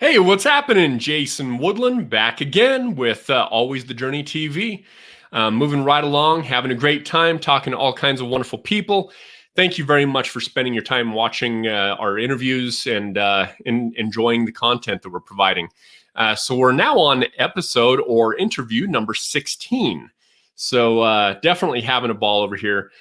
Hey, what's happening? Jason Woodland back again with Always the Journey TV. Moving right along, having a great time, talking to all kinds of wonderful people. Thank you very much for spending your time watching our interviews and enjoying the content that we're providing. So we're now on episode or interview number 16. So definitely having a ball over here.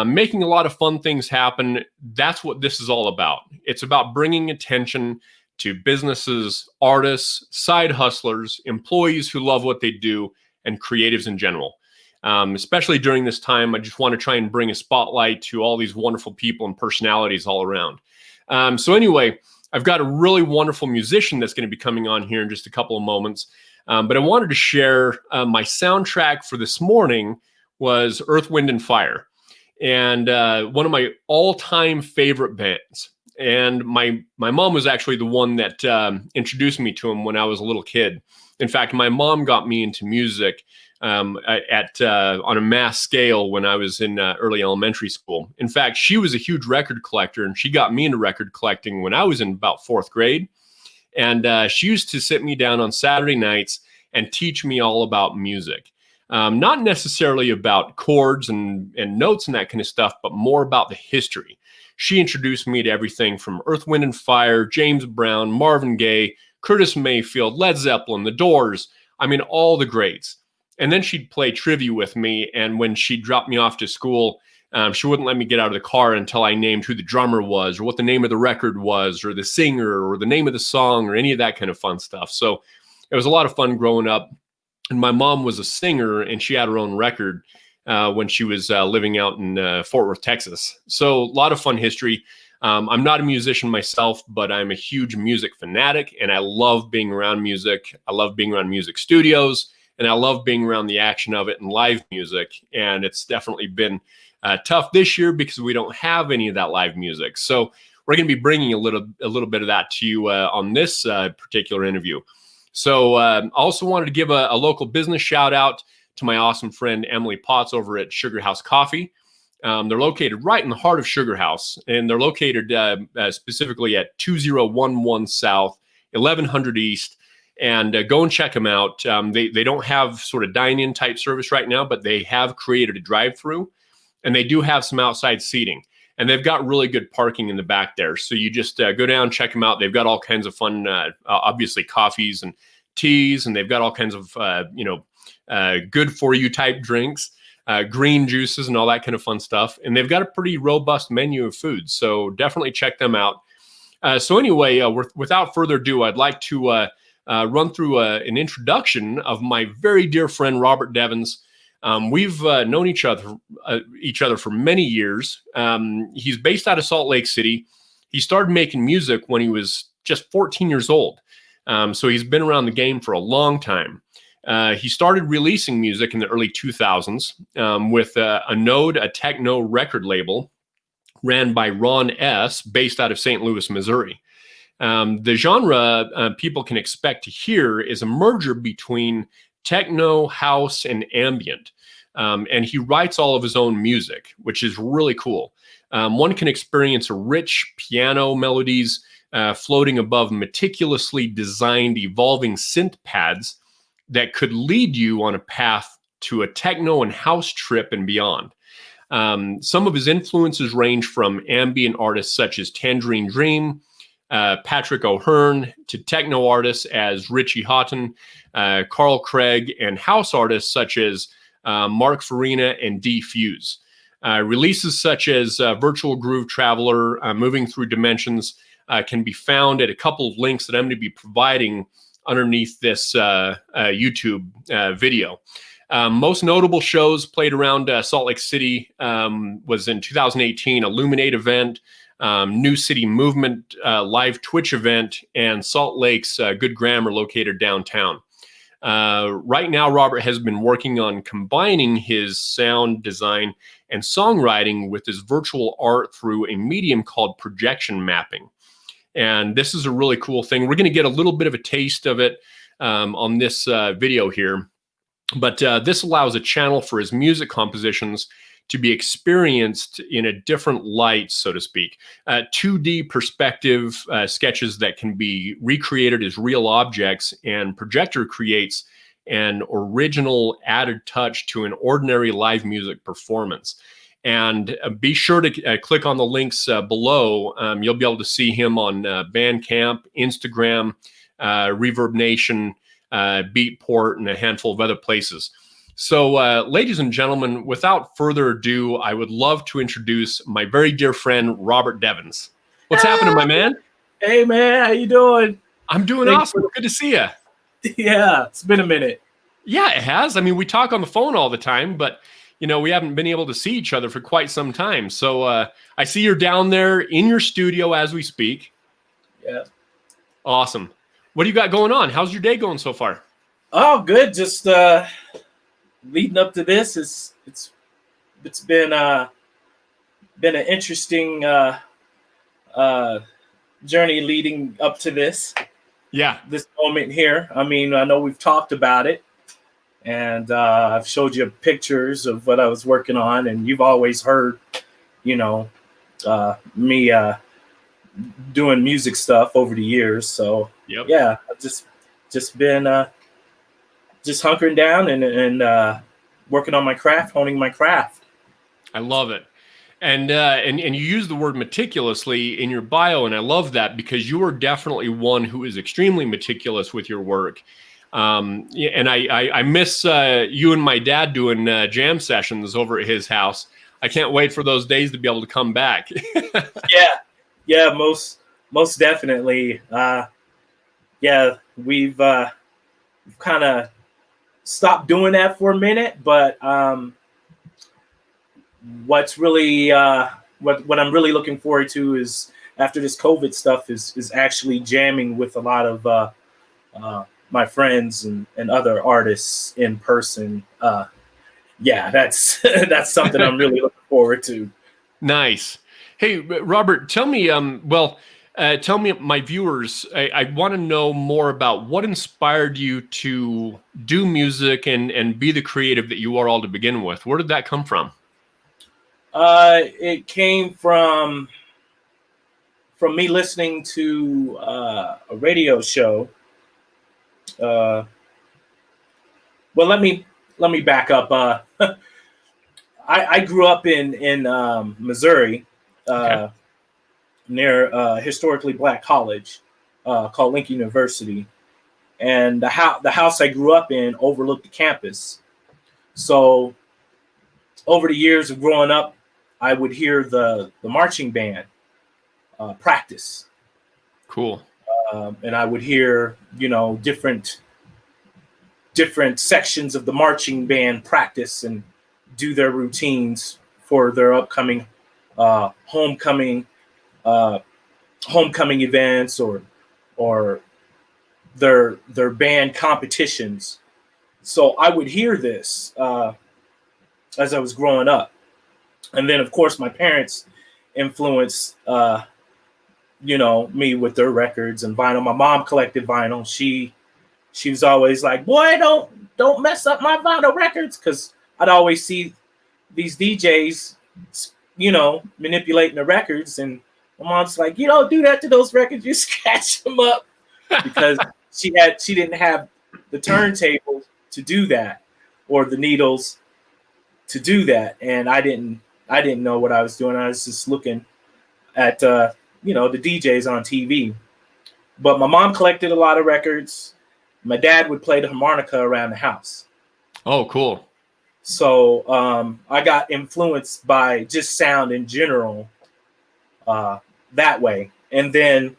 Making a lot of fun things happen. That's what this is all about. It's about bringing attention to businesses, artists, side hustlers, employees who love what they do, and creatives in general. Especially during this time, I just want to try and bring a spotlight to all these wonderful people and personalities all around. So anyway, I've got a really wonderful musician that's going to be coming on here in just a couple of moments. But I wanted to share my soundtrack for this morning was Earth, Wind, and Fire. And one of my all-time favorite bands. And my mom was actually the one that introduced me to him when I was a little kid. In fact, my mom got me into music on a mass scale when I was in early elementary school. In fact, she was a huge record collector, and she got me into record collecting when I was in about fourth grade. And she used to sit me down on Saturday nights and teach me all about music. Not necessarily about chords and notes and that kind of stuff, but more about the history. She introduced me to everything from Earth, Wind, and Fire, James Brown, Marvin Gaye, Curtis Mayfield, Led Zeppelin, The Doors. I mean, all the greats. And then she'd play trivia with me. And when she dropped me off to school, she wouldn't let me get out of the car until I named who the drummer was, or what the name of the record was, or the singer, or the name of the song, or any of that kind of fun stuff. So it was a lot of fun growing up. And my mom was a singer, and she had her own record when she was living out in Fort Worth, Texas. So a lot of fun history. I'm not a musician myself, but I'm a huge music fanatic, and I love being around music. I love being around music studios, and I love being around the action of it and live music. And it's definitely been tough this year because we don't have any of that live music. So we're going to be bringing a little bit of that to you on this particular interview. So I also wanted to give a local business shout out to my awesome friend Emily Potts over at Sugar House Coffee. They're located right in the heart of Sugar House, and they're located specifically at 2011 South, 1100 East. And go and check them out. They don't have sort of dine-in type service right now, but they have created a drive-through, and they do have some outside seating. And they've got really good parking in the back there. So you just go down, check them out. They've got all kinds of fun, obviously coffees and teas, and they've got all kinds of, good for you type drinks, green juices and all that kind of fun stuff. And they've got a pretty robust menu of food. So definitely check them out. So anyway, without further ado, I'd like to run through an introduction of my very dear friend, Robert Devins. We've known each other for many years. He's based out of Salt Lake City. He started making music when he was just 14 years old. So he's been around the game for a long time. He started releasing music in the early 2000s with Anode, a techno record label ran by Ron S., based out of St. Louis, Missouri. The genre people can expect to hear is a merger between techno, house, and ambient. And he writes all of his own music, which is really cool. One can experience a rich piano melodies floating above meticulously designed evolving synth pads that could lead you on a path to a techno and house trip and beyond. Some of his influences range from ambient artists such as Tangerine Dream, Patrick O'Hearn, to techno artists as Richie Hawtin, Carl Craig, and house artists such as Mark Farina and D. Releases such as Virtual Groove Traveler, Moving Through Dimensions, can be found at a couple of links that I'm going to be providing underneath this YouTube video. Most notable shows played around Salt Lake City was in 2018, Illuminate event, New City Movement live Twitch event, and Salt Lake's Good Grammar located downtown. Right now, Robert has been working on combining his sound design and songwriting with his virtual art through a medium called projection mapping. And this is a really cool thing. We're going to get a little bit of a taste of it on this video here. But this allows a channel for his music compositions to be experienced in a different light, so to speak. 2D perspective sketches that can be recreated as real objects, and Projector creates an original added touch to an ordinary live music performance. And be sure to click on the links below. You'll be able to see him on Bandcamp, Instagram, Reverb Nation, Beatport, and a handful of other places. So, ladies and gentlemen, without further ado, I would love to introduce my very dear friend, Robert Devins. What's happening, my man? Hey, man. How you doing? I'm doing awesome. Good to see you. Yeah, it's been a minute. Yeah, it has. I mean, we talk on the phone all the time, but, you know, we haven't been able to see each other for quite some time. So I see you're down there in your studio as we speak. Yeah. Awesome. What do you got going on? How's your day going so far? Oh, good. Just leading up to this, it's been an interesting journey leading up to this. Yeah. This moment here. I mean, I know we've talked about it, and I've showed you pictures of what I was working on, and you've always heard, you know, me doing music stuff over the years. So yep. Yeah, I've just been just hunkering down and working on my craft, honing my craft. I love it. And you use the word meticulously in your bio, and I love that because you are definitely one who is extremely meticulous with your work. And I miss you and my dad doing jam sessions over at his house. I can't wait for those days to be able to come back. Yeah, most definitely. Yeah, we've kind of stopped doing that for a minute, but what's really what I'm really looking forward to is, after this COVID stuff, is actually jamming with a lot of my friends and other artists in person. Yeah, that's that's something I'm really looking forward to. Nice. Hey, Robert, tell me, tell me, my viewers, I want to know more about what inspired you to do music and be the creative that you are all to begin with. Where did that come from? It came from me listening to a radio show. Well, let me back up. I grew up in Missouri, Okay. near a historically black college called Lincoln University, and the house I grew up in overlooked the campus. So over the years of growing up, I would hear the marching band practice. Cool. And I would hear, you know, different sections of the marching band practice and do their routines for their upcoming homecoming events or their band competitions. So I would hear this as I was growing up. And then, of course, my parents influenced, you know, me with their records and vinyl. My mom collected vinyl. She was always like, "Boy, don't mess up my vinyl records," because I'd always see these DJs, you know, manipulating the records, and my mom's like, "You don't do that to those records. You scratch them up," because she didn't have the turntable to do that, or the needles to do that, and I didn't know what I was doing. I was just looking at you know, the DJs on TV. But my mom collected a lot of records. My dad would play the harmonica around the house. Oh, cool. So I got influenced by just sound in general that way. And then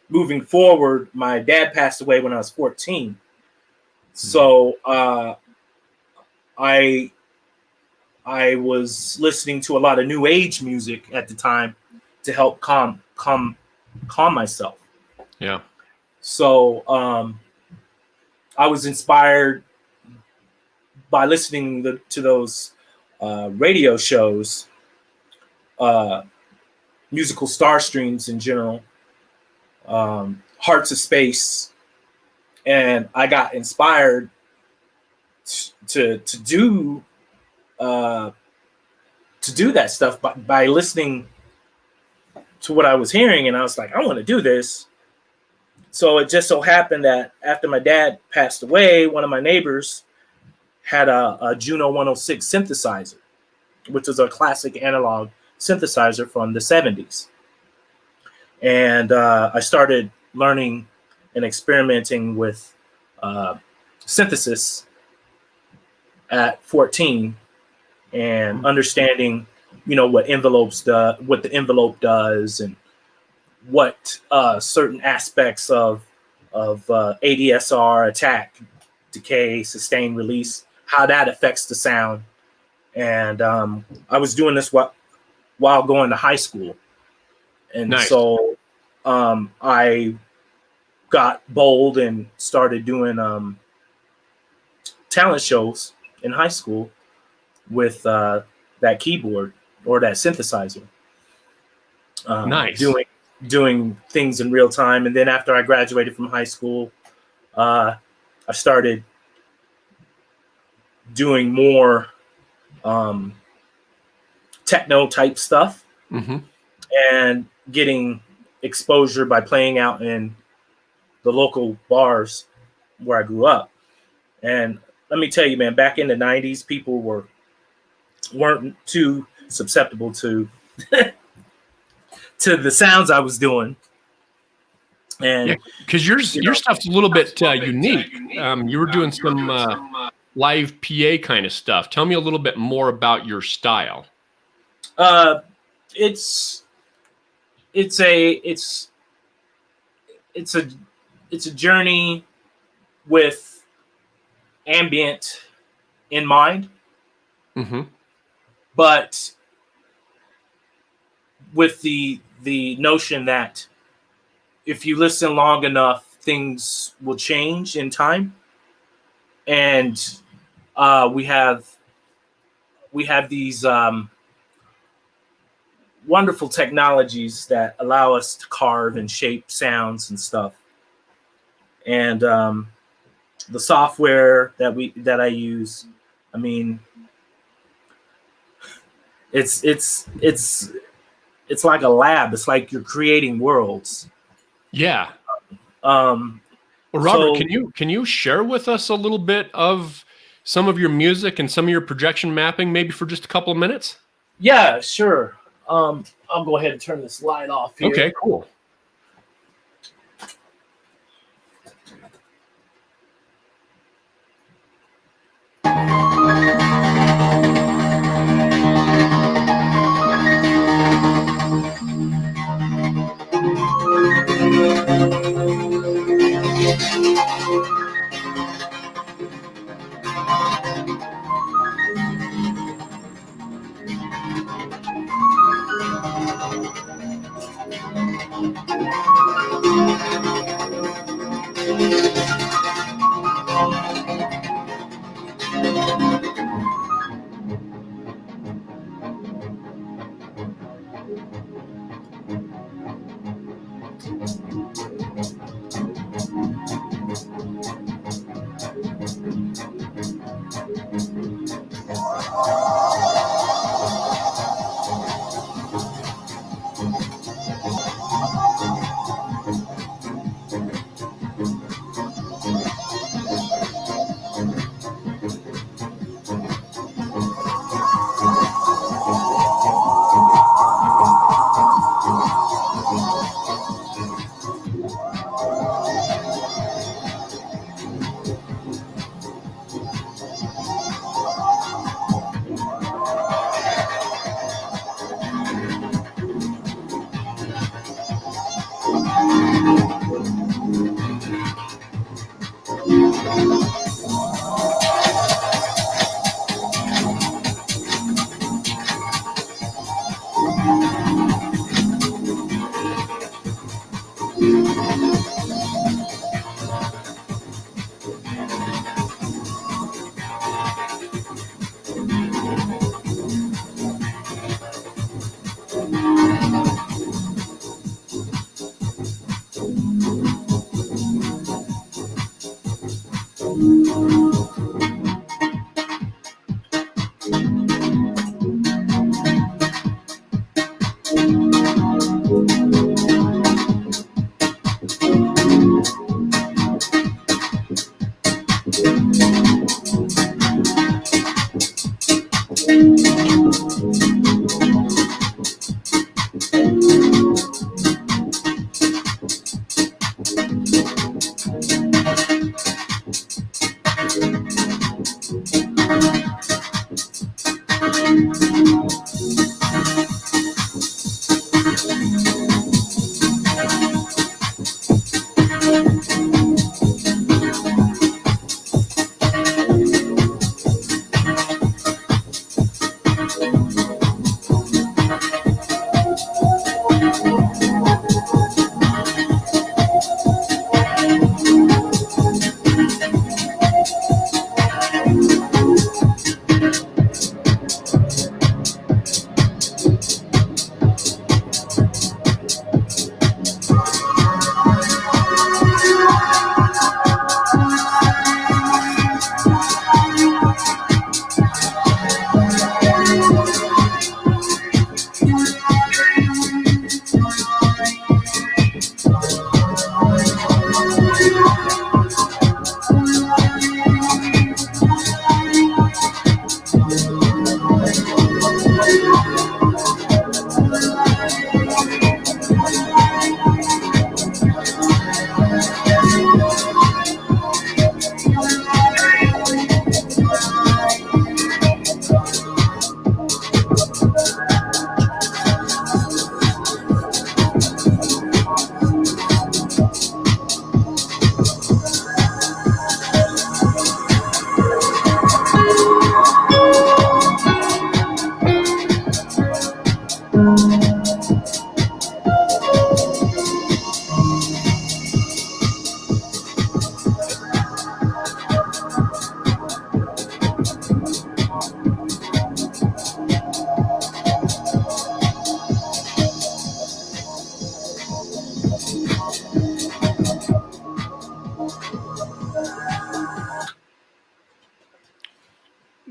moving forward, my dad passed away when I was 14. So I was listening to a lot of new age music at the time to help calm myself. Yeah. So I was inspired by listening to those radio shows, musical star streams in general, Hearts of Space, and I got inspired to do to do that stuff by listening to what I was hearing, and I was like, I want to do this. So it just so happened that after my dad passed away, one of my neighbors had a Juno 106 synthesizer, which is a classic analog synthesizer from the 70s. And I started learning and experimenting with synthesis at 14 and understanding, what the envelope does, and what certain aspects of ADSR, attack, decay, sustain, release, how that affects the sound. And I was doing this while going to high school. And Nice. So I got bold and started doing talent shows in high school with that keyboard or that synthesizer. Nice. Doing things in real time. And then after I graduated from high school, I started doing more techno type stuff, and getting exposure by playing out in the local bars where I grew up. And let me tell you, man, back in the 90s, people weren't too susceptible to to the sounds I was doing. And because your stuff's a little bit unique. You were doing some live PA kind of stuff. Tell me a little bit more about your style. It's a journey with ambient in mind, but with the notion that if you listen long enough, things will change in time. And we have these wonderful technologies that allow us to carve and shape sounds and stuff. And the software that I use, I mean, it's like a lab. It's like you're creating worlds. Yeah. Well, Robert, can you share with us a little bit of some of your music and some of your projection mapping, maybe for just a couple of minutes? Yeah, sure. I'll go ahead and turn this light off here. Okay, cool.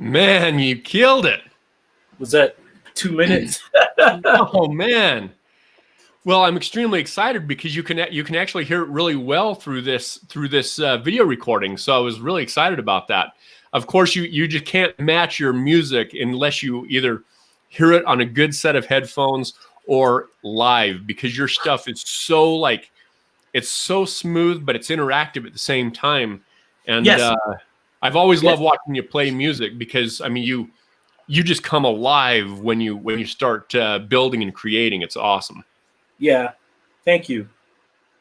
Man, you killed it. Was that 2 minutes? Oh man. Well, I'm extremely excited because you can actually hear it really well through this video recording. So I was really excited about that. Of course, you just can't match your music unless you either hear it on a good set of headphones or live, because your stuff is so like, it's so smooth, but it's interactive at the same time. And Yes. I've always Yes. loved watching you play music, because I mean you just come alive when you start building and creating. It's awesome. Yeah. Thank you.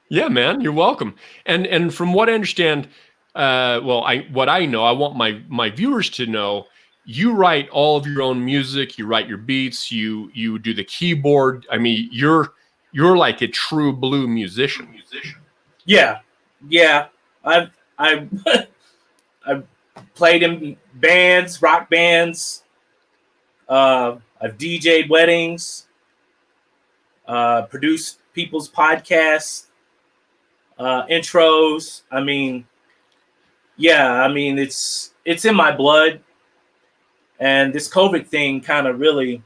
Yeah, man, you're welcome. And from what I understand, what I know, I want my viewers to know, you write all of your own music, you write your beats, you do the keyboard. I mean, you're like a true blue musician. Yeah. Yeah. I've I've played in bands, rock bands. I've DJ'd weddings, produced people's podcasts, intros. I mean, yeah, I mean it's in my blood, and this COVID thing kind of really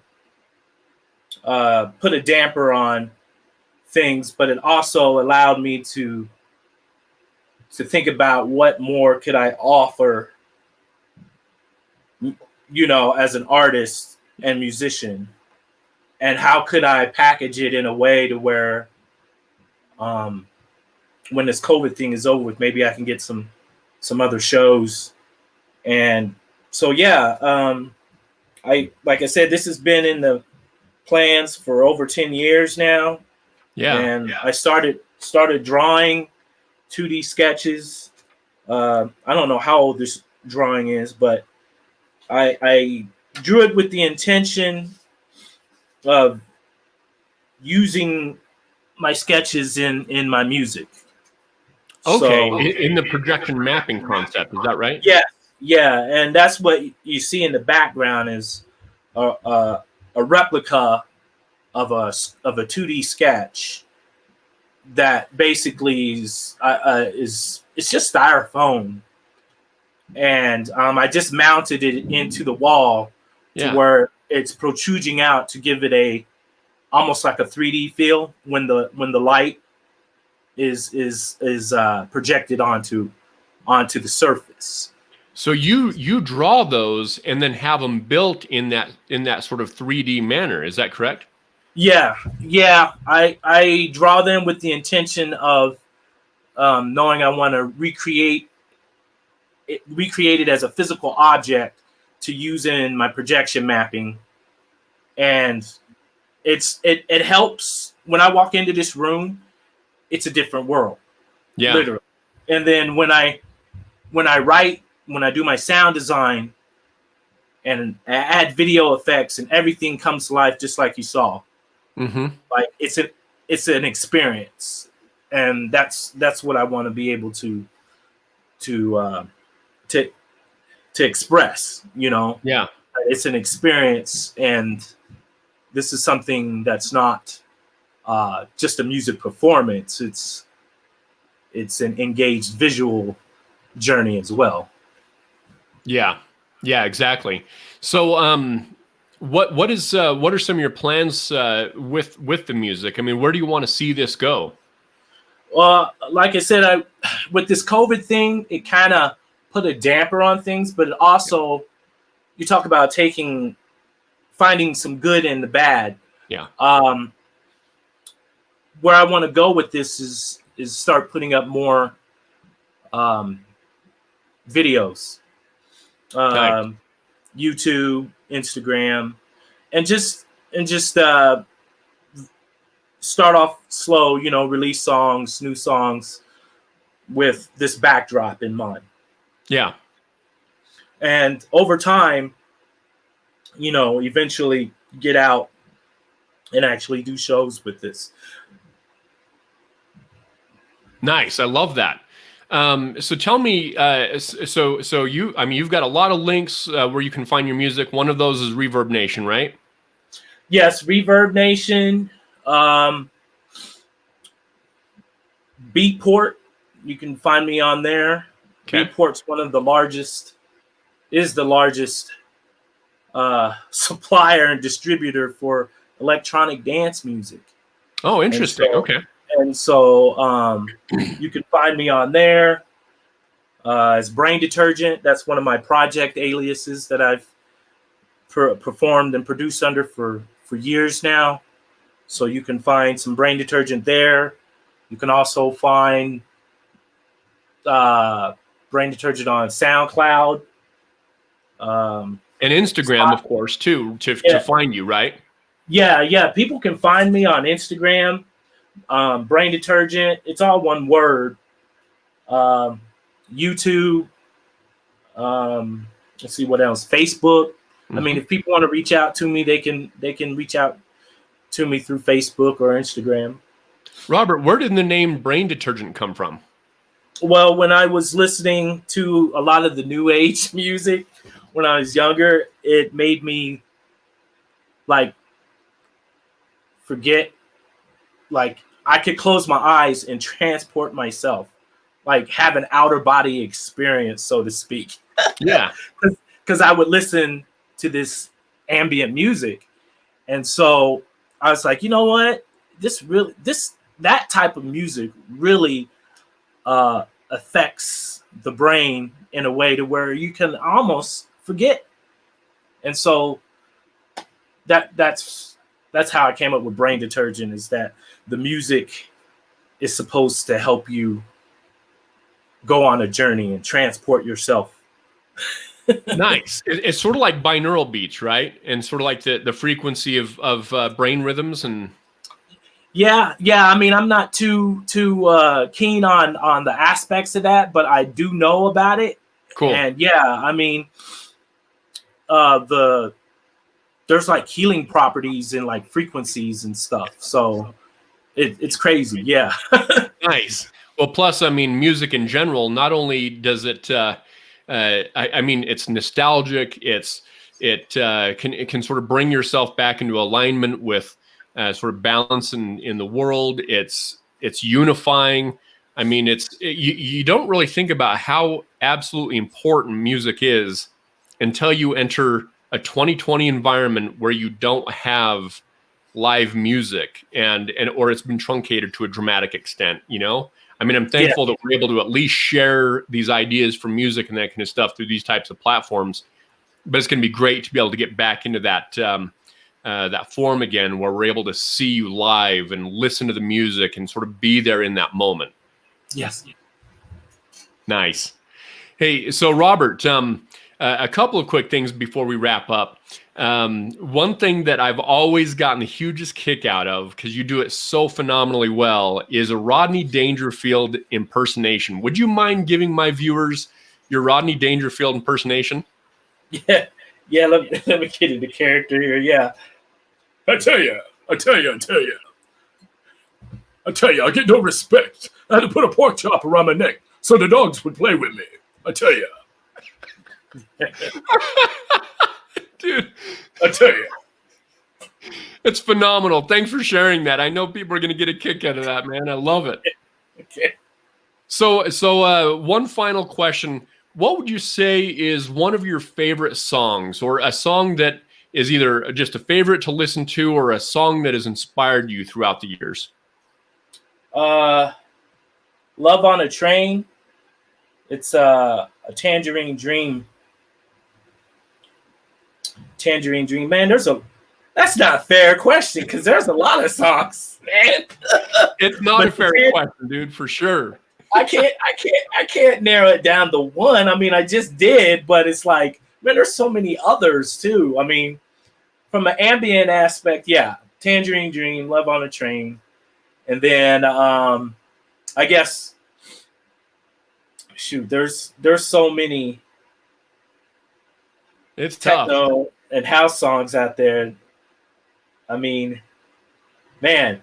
put a damper on things, but it also allowed me to think about what more could I offer, as an artist and musician, and how could I package it in a way to where, when this COVID thing is over with, maybe I can get some other shows. And so, yeah, like I said, this has been in the plans for over 10 years now. Yeah. And I started drawing 2D sketches. I don't know how old this drawing is, but I drew it with the intention of using my sketches in my music. Okay, So, in the projection mapping concept, is that right? yeah, and that's what you see in the background is a replica of a 2D sketch that basically is it's just styrofoam, and I just mounted it into the wall to where it's protruding out to give it a almost like a 3D feel when the light is projected onto the surface. So you draw those and then have them built in that sort of 3D manner. Is that correct? Yeah. I draw them with the intention of knowing I want to recreate it as a physical object to use in my projection mapping, and it helps when I walk into this room. It's a different world, literally. And then when I write, when I do my sound design and add video effects, and everything comes to life just like you saw. Mm-hmm. Like it's an experience, and that's what I want to be able to express. Yeah. It's an experience, and this is something that's not just a music performance. It's an engaged visual journey as well. Yeah, exactly. So, what are some of your plans with the music? I mean, where do you want to see this go? Like I said, with this COVID thing, it kind of put a damper on things, but it also, you talk about finding some good in the bad. Yeah. Where I want to go with this is start putting up more videos, Nice. YouTube, Instagram, and just start off slow. Release new songs with this backdrop in mind. Yeah. And over time, eventually get out and actually do shows with this. Nice. I love that. So tell me, so you've got a lot of links where you can find your music. One of those is Reverb Nation, right? Yes, Reverb Nation, Beatport. You can find me on there. Okay. Beatport's is the largest supplier and distributor for electronic dance music. Oh, interesting. Okay. And so you can find me on there as Brain Detergent. That's one of my project aliases that I've performed and produced under for years now. So you can find some Brain Detergent there. You can also find Brain Detergent on SoundCloud. And Instagram, of course, too, to find you, right? Yeah. People can find me on Instagram, Brain Detergent. It's all one word. YouTube. Let's see what else. Facebook. I mean, if people want to reach out to me, they can reach out to me through Facebook or Instagram. Robert, where did the name Brain Detergent come from? Well, when I was listening to a lot of the new age music when I was younger, it made me like forget, like I could close my eyes and transport myself, like have an outer body experience, so to speak. Yeah. Because I would listen to this ambient music. And so I was like, you know what? That type of music really affects the brain in a way to where you can almost forget. And so that's how I came up with Brain Detergent, is that the music is supposed to help you go on a journey and transport yourself. Nice. It's sort of like binaural beats, right? And sort of like the frequency of brain rhythms and. Yeah. I mean, I'm not too keen on the aspects of that, but I do know about it. Cool. And yeah, I mean, there's like healing properties and like frequencies and stuff. So it's crazy. Yeah. Nice. Well, plus, I mean, music in general, not only does it, I mean, it's nostalgic. It can sort of bring yourself back into alignment with sort of balance in the world. It's unifying. I mean, you don't really think about how absolutely important music is until you enter a 2020 environment where you don't have live music or it's been truncated to a dramatic extent, you know? I mean, I'm thankful that we're able to at least share these ideas for music and that kind of stuff through these types of platforms. But it's going to be great to be able to get back into that that form again, where we're able to see you live and listen to the music and sort of be there in that moment. Yes. Nice. Hey, so Robert, a couple of quick things before we wrap up. One thing that I've always gotten the hugest kick out of, because you do it so phenomenally well, is a Rodney Dangerfield impersonation. Would you mind giving my viewers your Rodney Dangerfield impersonation? Yeah. Let me get into character here. Yeah. I tell you, I get no respect. I had to put a pork chop around my neck so the dogs would play with me. I tell you. Dude, I tell you. It's phenomenal. Thanks for sharing that. I know people are going to get a kick out of that, man. I love it. Okay. So one final question. What would you say is one of your favorite songs, or a song that is either just a favorite to listen to or a song that has inspired you throughout the years? Love on a Train. It's a Tangerine Dream. Tangerine Dream. Man, that's not a fair question, because there's a lot of songs, man. It's not a fair question, dude, for sure. I can't narrow it down to one. I mean, I just did, but it's like, man, there's so many others too. I mean, from an ambient aspect, yeah, Tangerine Dream, Love on a Train. And then I guess, shoot, there's so many It's techno tough. and house songs out there. I mean, man,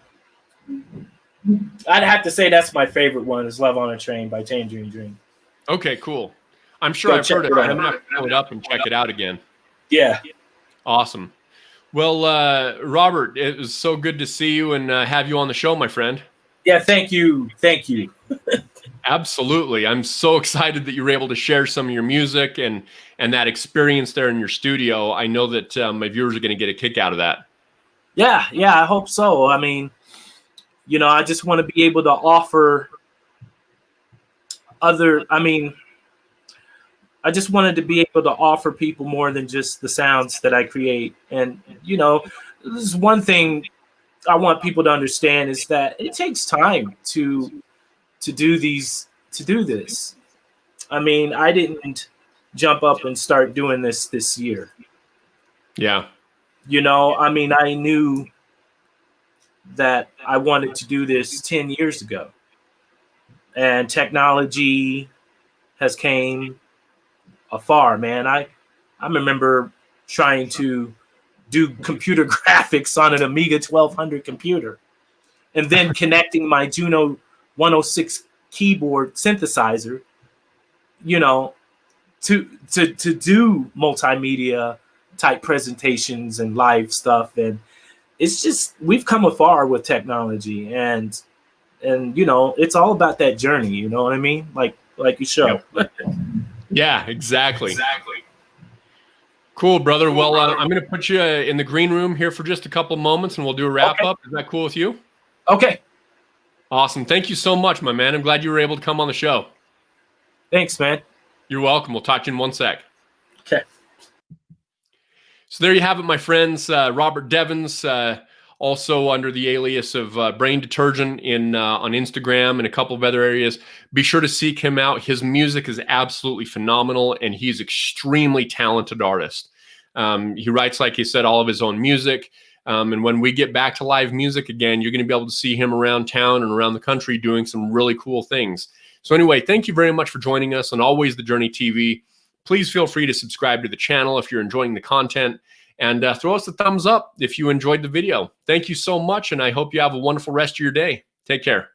I'd have to say that's my favorite one, is Love on a Train by Tangerine Dream. Okay, cool. I'm sure Go I've heard check it. it out. I'm going to pull it up and check it out again. Yeah. Awesome. Well, Robert, it was so good to see you and have you on the show, my friend. Yeah, thank you. Absolutely. I'm so excited that you were able to share some of your music and that experience there in your studio. I know that my viewers are going to get a kick out of that. Yeah, I hope so. I mean, I just want to be able to offer I just wanted to be able to offer people more than just the sounds that I create. And, this is one thing I want people to understand is that it takes time to do this. I mean, I didn't jump up and start doing this year. Yeah. I mean, I knew that I wanted to do this 10 years ago. And technology has came afar, man. I remember trying to do computer graphics on an Amiga 1200 computer and then connecting my Juno 106 keyboard synthesizer, to do multimedia type presentations and live stuff. And it's just, we've come afar with technology, and it's all about that journey. You know what I mean? Like you show. Yep. Yeah, exactly. Cool, brother. Well, I'm going to put you in the green room here for just a couple moments, and we'll do a wrap up. Is that cool with you? Okay. Awesome. Thank you so much, my man. I'm glad you were able to come on the show. Thanks, man. You're welcome. We'll talk to you in 1 sec. Okay. So there you have it, my friends. Robert Devins, also under the alias of Brain Detergent on Instagram and a couple of other areas. Be sure to seek him out. His music is absolutely phenomenal, and he's extremely talented artist. He writes, like he said, all of his own music. And when we get back to live music again, you're going to be able to see him around town and around the country doing some really cool things. So anyway, thank you very much for joining us on Always the Journey TV. Please feel free to subscribe to the channel if you're enjoying the content. And throw us a thumbs up if you enjoyed the video. Thank you so much, and I hope you have a wonderful rest of your day. Take care.